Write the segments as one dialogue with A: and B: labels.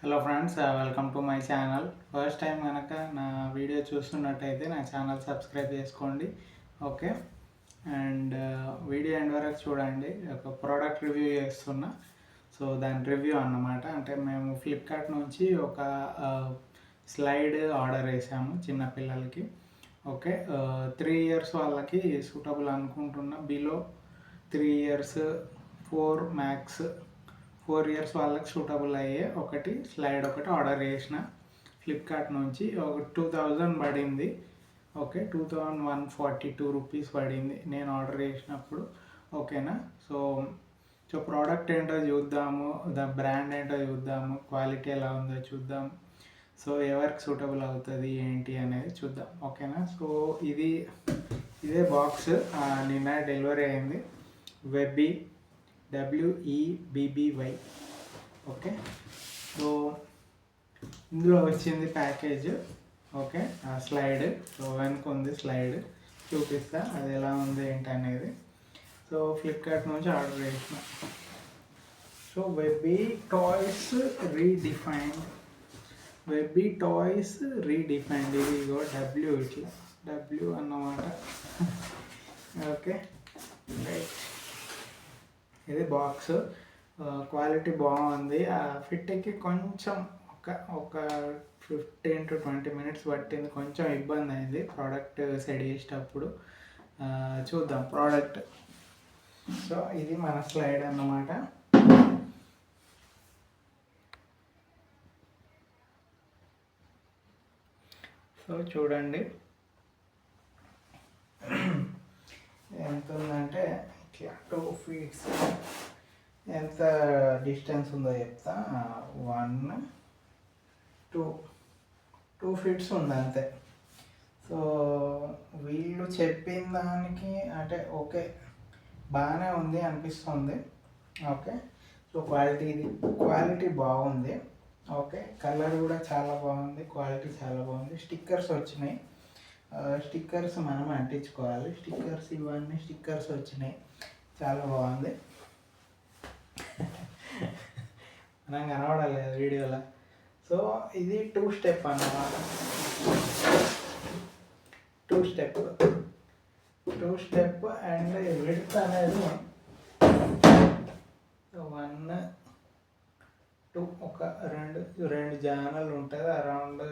A: Hello friends, welcome to my channel. First time కనుక నా video చూస్తున్నట్టయితే నా ఛానల్ సబ్స్క్రైబ్ చేసుకోండి. ఓకే. అండ్ వీడియో ఎండ్ వరకు చూడండి. ఒక ప్రోడక్ట్ రివ్యూ చేస్తున్నా. సో దాని రివ్యూ అన్నమాట. అంటే మేము ఫ్లిప్కార్ట్ నుంచి ఒక స్లైడ్ ఆర్డర్ చేసాము చిన్నపిల్లలకి. ఓకే. 3 ఇయర్స్ వాళ్ళకి సూటబుల్ అనుకుంటున్నా. బిలో 3 ఇయర్స్ 4 మ్యాక్స్ 4 ఇయర్స్ వాళ్ళకి సూటబుల్ అయ్యే ఒకటి స్లైడ్ ఒకటి ఆర్డర్ చేసిన ఫ్లిప్కార్ట్ నుంచి. ఒక 2000 పడింది. ఓకే, 2142 రూపీస్ పడింది నేను ఆర్డర్ చేసినప్పుడు. ఓకేనా. సో సో ప్రోడక్ట్ ఏంటో చూద్దాము, దాని బ్రాండ్ ఏంటో చూద్దాము, క్వాలిటీ ఎలా ఉందో చూద్దాం. సో ఎవరికి సూటబుల్ అవుతుంది ఏంటి అనేది చూద్దాం. ఓకేనా. సో ఇదే బాక్స్ నిన్న డెలివరీ అయింది. వెబ్బీ, WEBBY. ఓకే. సో ఇందులో వచ్చింది ప్యాకేజ్. ఓకే, ఆ స్లైడ్. సో వెనక ఉంది స్లైడ్, చూపిస్తా అది ఎలా ఉంది ఏంటి అనేది. సో ఫ్లిప్కార్ట్ నుంచి ఆర్డర్ చేసిన. So Webby toys redefined. ఇది ఇగో డబ్ల్యూ, ఇట్లా డబ్ల్యూ అన్నమాట. Okay, right. ఇది బాక్స్. క్వాలిటీ బాగుంది. ఫిట్టింగ్కి కొంచెం ఒక 15 to 20 minutes పట్టింది. కొంచెం ఇబ్బంది అయింది ప్రోడక్ట్ సెట్ చేసేటప్పుడు. చూద్దాం ప్రోడక్ట్. సో ఇది మన స్లైడ్ అన్నమాట. సో చూడండి ఎంత ఉందంటే ఇట్లా 2 feet. ఎంత డిస్టెన్స్ ఉందో చెప్తా. 1 2 feet ఉంది అంతే. సో వీళ్ళు చెప్పిన దానికి అంటే ఓకే, బాగానే ఉంది అనిపిస్తుంది. ఓకే. సో క్వాలిటీ బాగుంది. ఓకే, కలర్ కూడా చాలా బాగుంది, క్వాలిటీ చాలా బాగుంది. స్టిక్కర్స్ వచ్చినాయి. స్టిక్కర్స్ మనం అంటించుకోవాలి. ఇవన్నీ స్టిక్కర్స్ వచ్చినాయి. చాలా బాగుంది. మనం కనబడలేదు వీడియోలో. సో ఇది 2 step అన్నమాట. 2 step అండ్ విడ్త్ అనేది 1 2 ఒక రెండు జానలు ఉంటుంది. అరౌండ్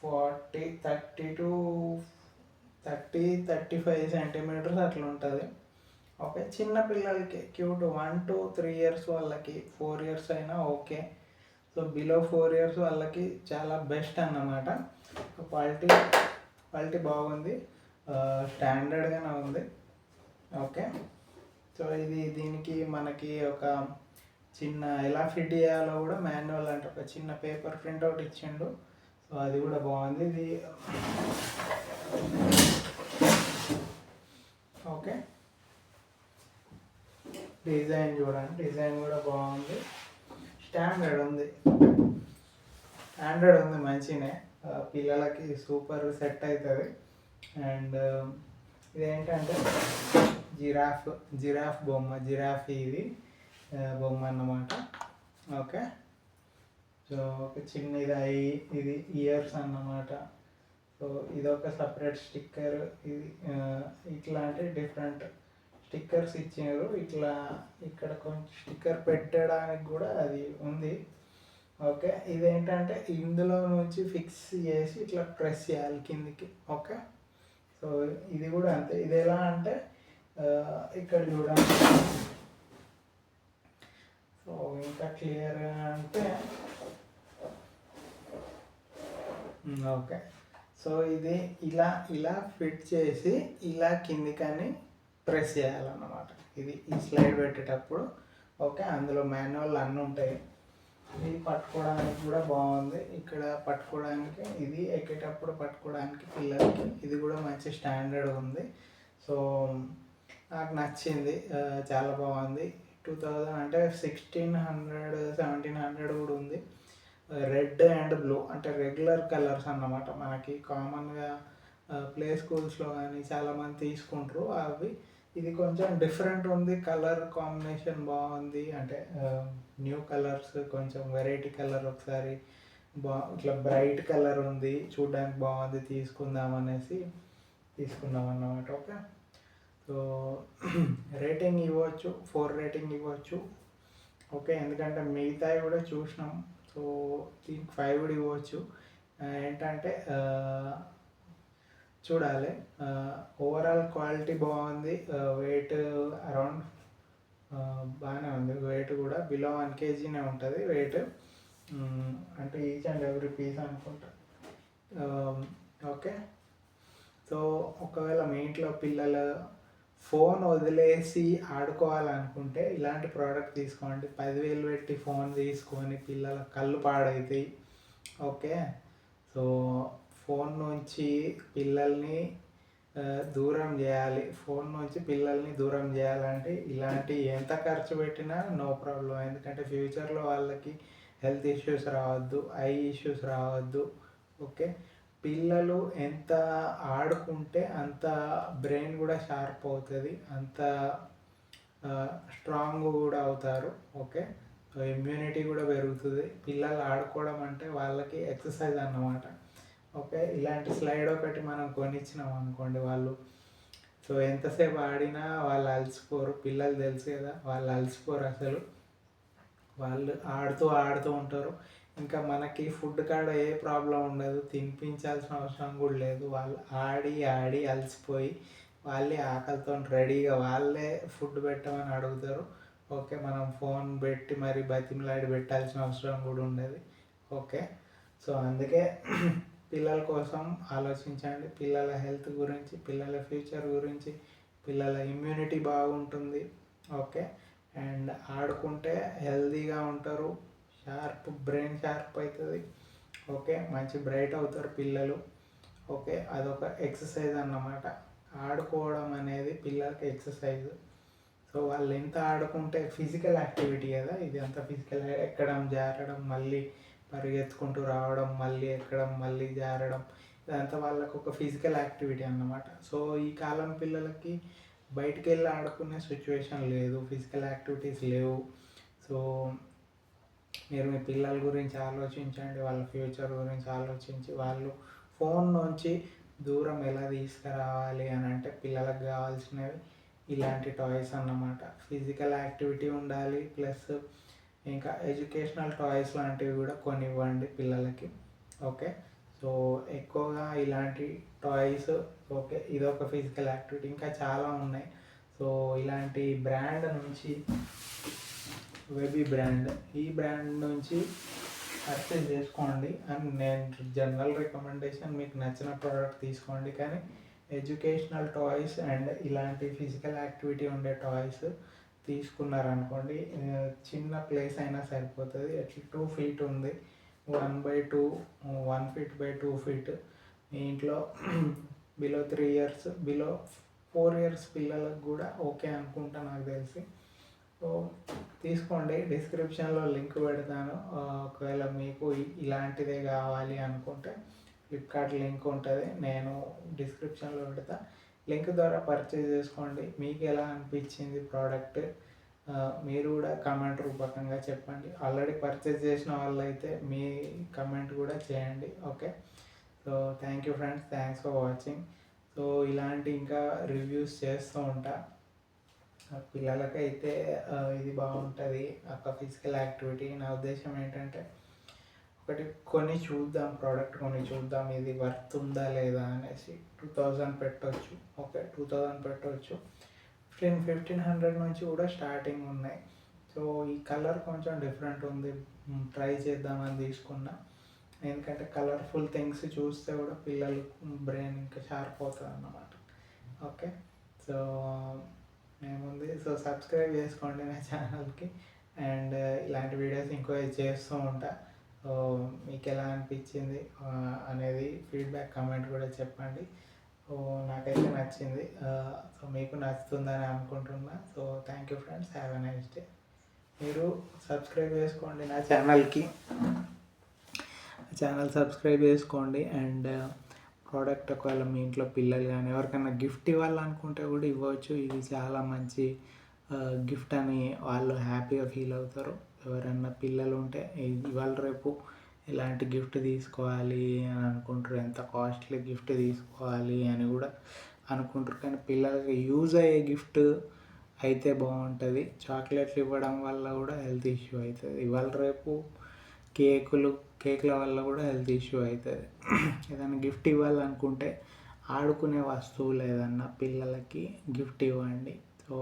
A: 35 సెంటీమీటర్స్ అట్లా ఉంటుంది. ఓకే, చిన్న పిల్లలకి క్యూట్ 1 to 3 years వాళ్ళకి, 4 years అయినా ఓకే. సో బిలో 4 years వాళ్ళకి చాలా బెస్ట్ అన్నమాట. క్వాలిటీ బాగుంది, స్టాండర్డ్గానే ఉంది. ఓకే. సో దీనికి మనకి ఒక చిన్న ఎలా ఫిట్ చేయాలో కూడా మాన్యువల్ అంటే ఒక చిన్న పేపర్ ప్రింట్అవుట్ ఇచ్చిండు. సో అది కూడా బాగుంది. ఇది ఓకే. డిజైన్ చూడండి, డిజైన్ కూడా బాగుంది. స్టాండర్డ్ ఉంది మంచిగానే. పిల్లలకి సూపర్ సెట్ అవుతుంది. అండ్ ఇదేంటంటే జిరాఫ్ బొమ్మ, ఇది బొమ్మ అన్నమాట. ఓకే. సో ఒక చిన్నది ఇది ఇయర్స్ అన్నమాట. సో ఇదొక సపరేట్ స్టిక్కర్. ఇది ఇట్లాంటి డిఫరెంట్ స్టిక్కర్స్ ఇచ్చారు. ఇట్లా ఇక్కడ కొంచెం స్టిక్కర్ పెట్టడానికి కూడా అది ఉంది. ఓకే. ఇదేంటంటే ఇందులో నుంచి ఫిక్స్ చేసి ఇట్లా ప్రెస్ చేయాలి కిందికి. ఓకే. సో ఇది కూడా అంతే. ఇది ఎలా అంటే ఇక్కడ చూడండి. సో ఇంకా క్లియర్గా అంటే ఓకే. సో ఇది ఇలా ఫిట్ చేసి ఇలా కిందికని ప్రెస్ చేయాలన్నమాట. ఈ స్లైడ్ పెట్టేటప్పుడు. ఓకే. అందులో మాన్యువల్ అన్నీ ఉంటాయి. ఇది పట్టుకోవడానికి కూడా బాగుంది. ఇక్కడ పట్టుకోవడానికి, ఇది ఎక్కేటప్పుడు పట్టుకోవడానికి పిల్లలకి ఇది కూడా మంచి స్టాండర్డ్ ఉంది. సో నాకు నచ్చింది, చాలా బాగుంది. 2000 అంటే 1600 1700 కూడా ఉంది. రెడ్ అండ్ బ్లూ అంటే రెగ్యులర్ కలర్స్ అన్నమాట. మనకి కామన్గా ప్లే స్కూల్స్లో కానీ చాలామంది తీసుకుంటారు అవి. ఇది కొంచెం డిఫరెంట్ ఉంది, కలర్ కాంబినేషన్ బాగుంది. అంటే న్యూ కలర్స్, కొంచెం వెరైటీ కలర్, ఒకసారి ఇట్లా బ్రైట్ కలర్ ఉంది, చూడడానికి బాగుంది, తీసుకుందాం అనేసి తీసుకున్నాం అన్నమాట. ఓకే, సో రేటింగ్ ఇవ్వచ్చు, 4 రేటింగ్ ఇవ్వచ్చు. ఓకే, ఎందుకంటే మిగతావి కూడా చూసినాం, సో దీనికి 5 కూడా ఇవ్వచ్చు. ఏంటంటే చూడాలి. ఓవరాల్ క్వాలిటీ బాగుంది, వెయిట్ అరౌండ్ బాగానే ఉంది, వెయిట్ కూడా బిలో 1 kgనే ఉంటుంది వెయిట్, అంటే ఈచ్ అండ్ ఎవ్రీ పీస్ అనుకుంటా. ఓకే, సో ఒకవేళ మీ ఇంట్లో పిల్లలు ఫోన్ వదిలేసి ఆడుకోవాలనుకుంటే ఇలాంటి ప్రోడక్ట్ తీసుకోండి. 10,000 పెట్టి ఫోన్ తీసుకొని పిల్లల కళ్ళు పాడవుతాయి. ఓకే, సో ఫోన్ నుంచి పిల్లల్ని దూరం చేయాలి. ఫోన్ నుంచి పిల్లల్ని దూరం చేయాలంటే ఇలాంటి ఎంత ఖర్చు పెట్టినా నో ప్రాబ్లం, ఎందుకంటే ఫ్యూచర్లో వాళ్ళకి హెల్త్ ఇష్యూస్ రావద్దు, ఐ ఇష్యూస్ రావద్దు. ఓకే, పిల్లలు ఎంత ఆడుకుంటే అంత బ్రెయిన్ కూడా షార్ప్ అవుతుంది, అంత స్ట్రాంగ్ కూడా అవుతారు. ఓకే, ఇమ్యూనిటీ కూడా పెరుగుతుంది. పిల్లలు ఆడుకోవడం అంటే వాళ్ళకి ఎక్సర్సైజ్ అన్నమాట. ఓకే, ఇలాంటి స్లైడ్ ఒకటి మనం కొనిచ్చినాం అనుకోండి, వాళ్ళు సో ఎంతసేపు ఆడినా వాళ్ళు అలసిపోరు. పిల్లలు తెలుసు కదా, వాళ్ళు అలసిపోరు అసలు, వాళ్ళు ఆడుతూ ఉంటారు. ఇంకా మనకి ఫుడ్ కాడ ఏ ప్రాబ్లం ఉండదు, తినిపించాల్సిన అవసరం కూడా లేదు. వాళ్ళు ఆడి ఆడి అలసిపోయి వాళ్ళే ఆకలితో రెడీగా వాళ్ళే ఫుడ్ పెట్టమని అడుగుతారు. ఓకే, మనం ఫోన్ పెట్టి మరి బతిమలాడి పెట్టాల్సిన అవసరం కూడా ఉండదు. ఓకే, సో అందుకే పిల్లల కోసం ఆలోచించండి, పిల్లల హెల్త్ గురించి, పిల్లల ఫ్యూచర్ గురించి. పిల్లల ఇమ్యూనిటీ బాగుంటుంది. ఓకే, అండ్ ఆడుకుంటే హెల్తీగా ఉంటారు, బ్రెయిన్ షార్ప్ అవుతుంది. ఓకే, మంచి బ్రైట్ అవుతారు పిల్లలు. ఓకే, అదొక ఎక్సర్సైజ్ అన్నమాట. ఆడుకోవడం అనేది పిల్లలకి ఎక్సర్సైజ్. సో వాళ్ళు ఎంత ఆడుకుంటే ఫిజికల్ యాక్టివిటీ కదా, ఇది అంతా ఫిజికల్, ఎక్కడం జారడం, మళ్ళీ పరిగెత్తుకుంటూ రావడం, మళ్ళీ ఎక్కడం, మళ్ళీ జారడం, ఇదంతా వాళ్ళకు ఒక ఫిజికల్ యాక్టివిటీ అన్నమాట. సో ఈ కాలం పిల్లలకి బయటికి వెళ్ళి ఆడుకునే సిచ్యువేషన్ లేదు, ఫిజికల్ యాక్టివిటీస్ లేవు. సో మీరు మీ పిల్లల గురించి ఆలోచించండి, వాళ్ళ ఫ్యూచర్ గురించి ఆలోచించి వాళ్ళు ఫోన్ నుంచి దూరం ఎలా తీసుకురావాలి అని అంటే పిల్లలకు కావాల్సినవి ఇలాంటి టాయ్స్ అన్నమాట. ఫిజికల్ యాక్టివిటీ ఉండాలి, ప్లస్ ఇంకా ఎడ్యుకేషనల్ టాయ్స్ లాంటివి కూడా కొనివ్వండి పిల్లలకి. ఓకే, సో ఎక్కువగా ఇలాంటి టాయ్స్. ఓకే, ఇదొక ఫిజికల్ యాక్టివిటీ, ఇంకా చాలా ఉన్నాయి. సో ఇలాంటి బ్రాండ్ నుంచి, వెబీ బ్రాండ్, ఈ బ్రాండ్ నుంచి పర్చేజ్ చేసుకోండి. అండ్ నేను జనరల్ రికమెండేషన్, మీకు నచ్చిన ప్రోడక్ట్ తీసుకోండి, కానీ ఎడ్యుకేషనల్ టాయ్స్ అండ్ ఇలాంటి ఫిజికల్ యాక్టివిటీ ఉండే టాయ్స్ తీసుకున్నారనుకోండి, చిన్న ప్లేస్ అయినా సరిపోతుంది. అట్లా 2 feet ఉంది, 1/2, 1 feet by 2 feet. మీ ఇంట్లో బిలో 3 years, బిలో 4 years పిల్లలకు కూడా ఓకే అనుకుంటా నాకు తెలిసి. సో తీసుకోండి, డిస్క్రిప్షన్లో లింక్ పెడతాను. ఒకవేళ మీకు ఇలాంటిదే కావాలి అనుకుంటే ఫ్లిప్కార్ట్ లింక్ ఉంటుంది, నేను డిస్క్రిప్షన్లో పెడతా, లింక్ ద్వారా పర్చేజ్ చేసుకోండి. మీకు ఎలా అనిపించింది ప్రోడక్ట్, మీరు కూడా కమెంట్ రూపకంగా చెప్పండి. ఆల్రెడీ పర్చేజ్ చేసిన వాళ్ళు అయితే మీ కమెంట్ కూడా చేయండి. Okay, so thank you friends, thanks for watching. So ఇలాంటి ఇంకా రివ్యూస్ చేస్తూ ఉంటా. పిల్లలకైతే ఇది బాగుంటుంది, ఒక ఫిజికల్ యాక్టివిటీ. నా ఉద్దేశం ఏంటంటే ఒకటి కొని చూద్దాం, ప్రోడక్ట్ కొని చూద్దాం, ఇది వర్త్ ఉందా లేదా అనేసి. 2000 పెట్టవచ్చు. ఓకే, 2000 పెట్టవచ్చు. 1500 నుంచి కూడా స్టార్టింగ్ ఉన్నాయి. సో ఈ కలర్ కొంచెం డిఫరెంట్ ఉంది, ట్రై చేద్దామని తీసుకున్నా. ఎందుకంటే కలర్ఫుల్ థింగ్స్ చూస్తే కూడా పిల్లలు బ్రెయిన్ ఇంకా షార్ప్ అవుతుంది అన్నమాట. ఓకే, సో ఏముంది, సో సబ్స్క్రైబ్ చేసుకోండి నా ఛానల్కి. అండ్ ఇలాంటి వీడియోస్ ఇంకో చేస్తూ ఉంటా. సో మీకు ఎలా అనిపించింది అనేది ఫీడ్బ్యాక్ కమెంట్ కూడా చెప్పండి. సో నాకైతే నచ్చింది, సో మీకు నచ్చుతుందని అనుకుంటున్నా. So thank you friends, have a nice day. మీరు సబ్స్క్రైబ్ చేసుకోండి నా ఛానల్ సబ్స్క్రైబ్ చేసుకోండి. అండ్ ప్రోడక్ట్ ఒకవేళ మీ ఇంట్లో పిల్లలు కానీ ఎవరికైనా గిఫ్ట్ ఇవ్వాలనుకుంటే కూడా ఇవ్వచ్చు. ఇది చాలా మంచి గిఫ్ట్ అని వాళ్ళు హ్యాపీగా ఫీల్ అవుతారు. ఎవరన్నా పిల్లలు ఉంటే ఇవాళ రేపు ఎలాంటి గిఫ్ట్ తీసుకోవాలి అని అనుకుంటారు, ఎంత కాస్ట్లీ గిఫ్ట్ తీసుకోవాలి అని కూడా అనుకుంటారు. కానీ పిల్లలకి యూజ్ అయ్యే గిఫ్ట్ అయితే బాగుంటుంది. చాక్లెట్లు ఇవ్వడం వల్ల కూడా హెల్త్ ఇష్యూ అవుతుంది. ఇవాళ రేపు కేకుల వల్ల కూడా హెల్త్ ఇష్యూ అవుతుంది. ఏదైనా గిఫ్ట్ ఇవ్వాలనుకుంటే ఆడుకునే వస్తువులు ఏదన్నా పిల్లలకి గిఫ్ట్ ఇవ్వండి. సో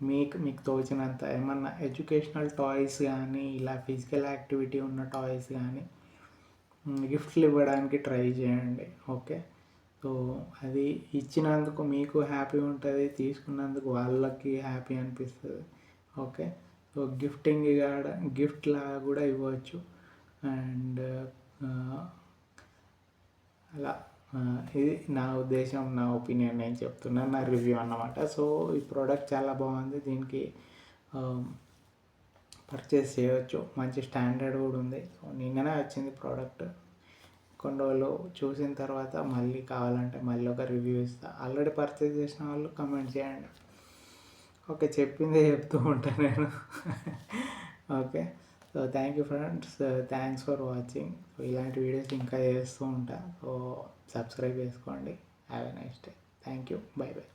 A: మీకు తోచినంత ఏమన్నా ఎడ్యుకేషనల్ టాయ్స్ కానీ ఇలా ఫిజికల్ యాక్టివిటీ ఉన్న టాయ్స్ కానీ గిఫ్ట్లు ఇవ్వడానికి ట్రై చేయండి. ఓకే, సో అది ఇచ్చినందుకు మీకు హ్యాపీ ఉంటుంది, తీసుకున్నందుకు వాళ్ళకి హ్యాపీ అనిపిస్తుంది. ఓకే, సో గిఫ్ట్ లాగా కూడా ఇవ్వచ్చు. అండ్ అలా ఇది నా ఉద్దేశం, నా ఒపీనియన్, నేను చెప్తున్నాను, నా రివ్యూ అన్నమాట. సో ఈ ప్రోడక్ట్ చాలా బాగుంది, దీనికి పర్చేస్ చేయవచ్చు, మంచి స్టాండర్డ్ కూడా ఉంది. సో నిన్ననే వచ్చింది ప్రోడక్ట్. కొన్ని రోజులు చూసిన తర్వాత మళ్ళీ కావాలంటే మళ్ళీ ఒక రివ్యూ ఇస్తాను. ఆల్రెడీ పర్చేస్ చేసిన వాళ్ళు కమెంట్ చేయండి. ఓకే, చెప్పిందే చెప్తూ ఉంటాను నేను. Okay, so thank you friends, thanks for watching. So ఇలాంటి వీడియోస్ ఇంకా చేస్తూ ఉంటాను. సో సబ్స్క్రైబ్ చేసుకోండి. Have a nice day. Thank you. By by.